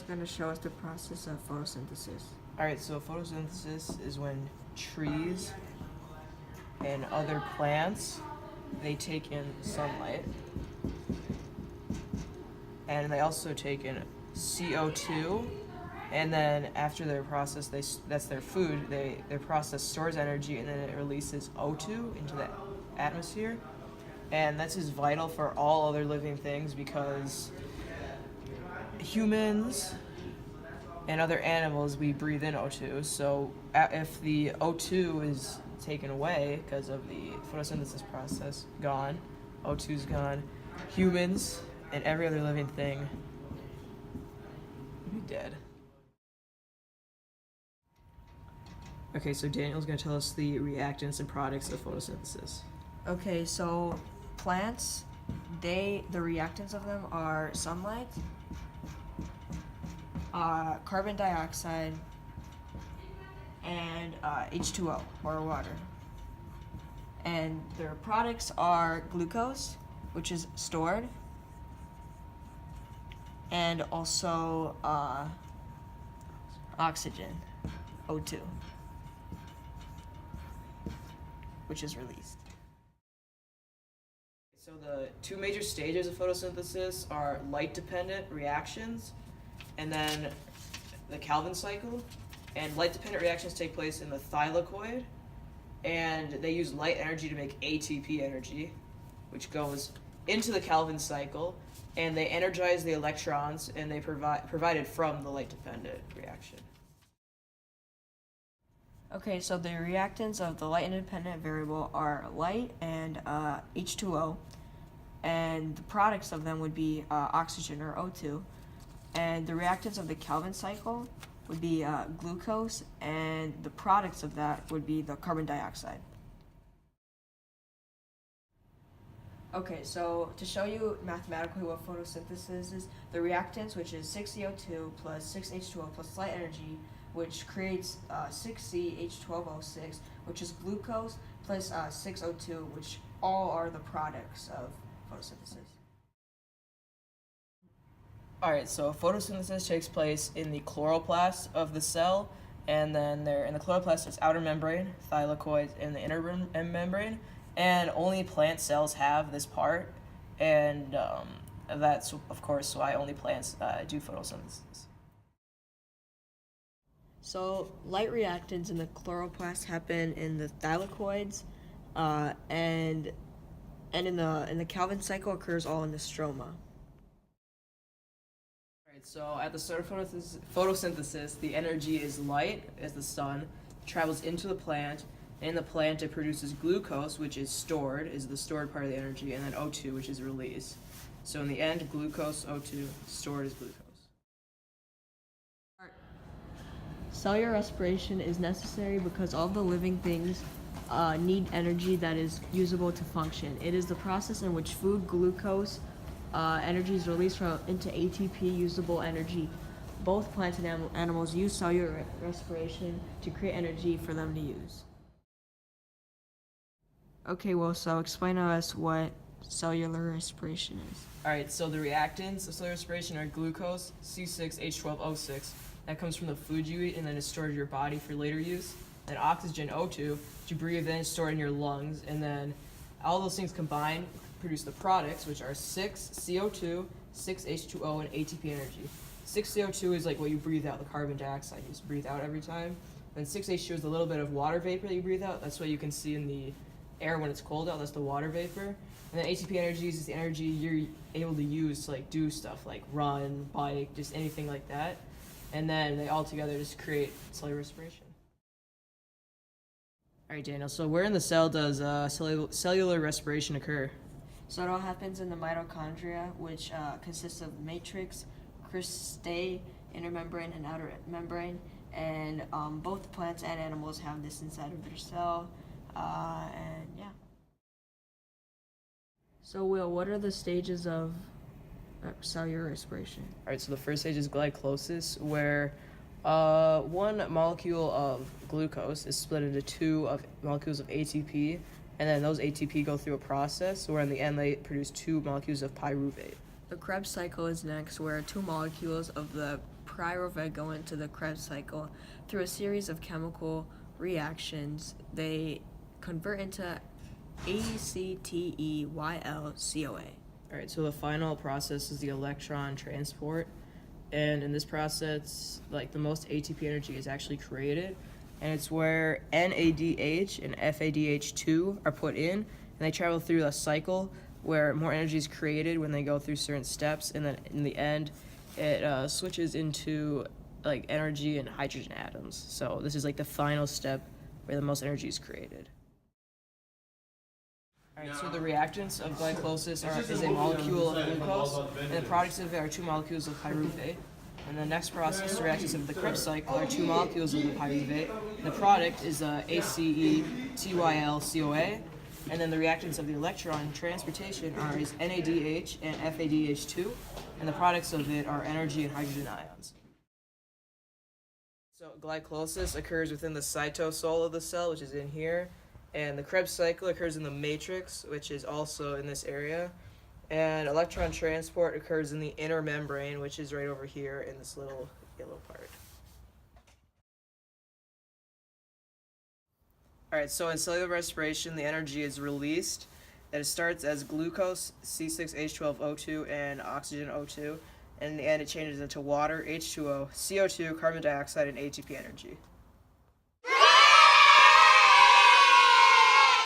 is going to show us the process of photosynthesis. Alright, so photosynthesis is when trees and other plants, they take in sunlight. And they also take in CO2. And then after their process, that's their food. Their process stores energy, and then it releases O2 into the atmosphere. And that's just vital for all other living things because humans and other animals, we breathe in O2. So if the O2 is taken away because of the photosynthesis process, gone, O2 is gone, humans and every other living thing would be dead. Okay, so Daniel's going to tell us the reactants and products of photosynthesis. Okay, so plants, the reactants of them are sunlight, carbon dioxide, and H2O, or water. And their products are glucose, which is stored, and also oxygen, O2, which is released. So the two major stages of photosynthesis are light-dependent reactions and then the Calvin cycle. And light-dependent reactions take place in the thylakoid, and they use light energy to make ATP energy, which goes into the Calvin cycle, and they energize the electrons, and they provided from the light-dependent reaction. Okay, so the reactants of the light-independent variable are light and H2O, and the products of them would be oxygen, or O2, and the reactants of the Calvin cycle would be glucose, and the products of that would be the carbon dioxide. Okay, so to show you mathematically what photosynthesis is, the reactants, which is 6CO2 plus 6H2O plus light energy, which creates 6CH12O6, which is glucose, plus 6O2, which all are the products of photosynthesis. Alright, so photosynthesis takes place in the chloroplast of the cell, and then in the chloroplast is outer membrane, thylakoid, and the inner membrane, and only plant cells have this part, and that's, of course, why only plants do photosynthesis. So light reactants in the chloroplast happen in the thylakoids, and in the Calvin cycle occurs all in the stroma. Alright, so at the start of photosynthesis, the energy is light, as the sun, travels into the plant, and in the plant it produces glucose, which is stored, is the stored part of the energy, and then O2, which is released. So in the end, glucose, O2, stored as glucose. Cellular respiration is necessary because all the living things need energy that is usable to function. It is the process in which food, glucose, energy is released into ATP, usable energy. Both plants and animals use cellular respiration to create energy for them to use. Okay, well, so explain to us what cellular respiration is. Alright, so the reactants of cellular respiration are glucose, C6H12O6. That comes from the food you eat and then is stored in your body for later use. Then oxygen, O2, which you breathe in, stored in your lungs. And then all those things combined produce the products, which are 6CO2, 6H2O, and ATP energy. 6CO2 is like what you breathe out, the carbon dioxide you just breathe out every time. Then 6H2 is a little bit of water vapor that you breathe out. That's what you can see in the air when it's cold out. That's the water vapor. And then ATP energy is the energy you're able to use to do stuff like run, bike, just anything like that. And then they all together just create cellular respiration. All right, Daniel, so where in the cell does cellular respiration occur? So it all happens in the mitochondria, which consists of matrix, cristae, inner membrane, and outer membrane. And both plants and animals have this inside of their cell. And yeah. So Will, what are the stages of cellular respiration? All right, so the first stage is glycolysis, where one molecule of glucose is split into two molecules of ATP, and then those ATP go through a process where in the end they produce two molecules of pyruvate. The Krebs cycle is next, where two molecules of the pyruvate go into the Krebs cycle. Through a series of chemical reactions, they convert into ACTEYLCoA. All right, so the final process is the electron transport, and in this process, like the most ATP energy is actually created, and it's where NADH and FADH2 are put in, and they travel through a cycle where more energy is created when they go through certain steps, and then in the end, it switches into like energy and hydrogen atoms. So this is like the final step where the most energy is created. Alright, so the reactants of glycolysis is a molecule of glucose, and the products of it are 2 molecules of pyruvate. And the next process, the reactants of the Krebs cycle, are 2 molecules of the pyruvate. The product is ACETYLCoA, and then the reactants of the electron transportation are NADH and FADH2, and the products of it are energy and hydrogen ions. So glycolysis occurs within the cytosol of the cell, which is in here. And the Krebs cycle occurs in the matrix, which is also in this area. And electron transport occurs in the inner membrane, which is right over here in this little yellow part. Alright, so in cellular respiration, the energy is released. And it starts as glucose, C6H12O2, and oxygen O2. And in the end, it changes into water, H2O, CO2, carbon dioxide, and ATP energy.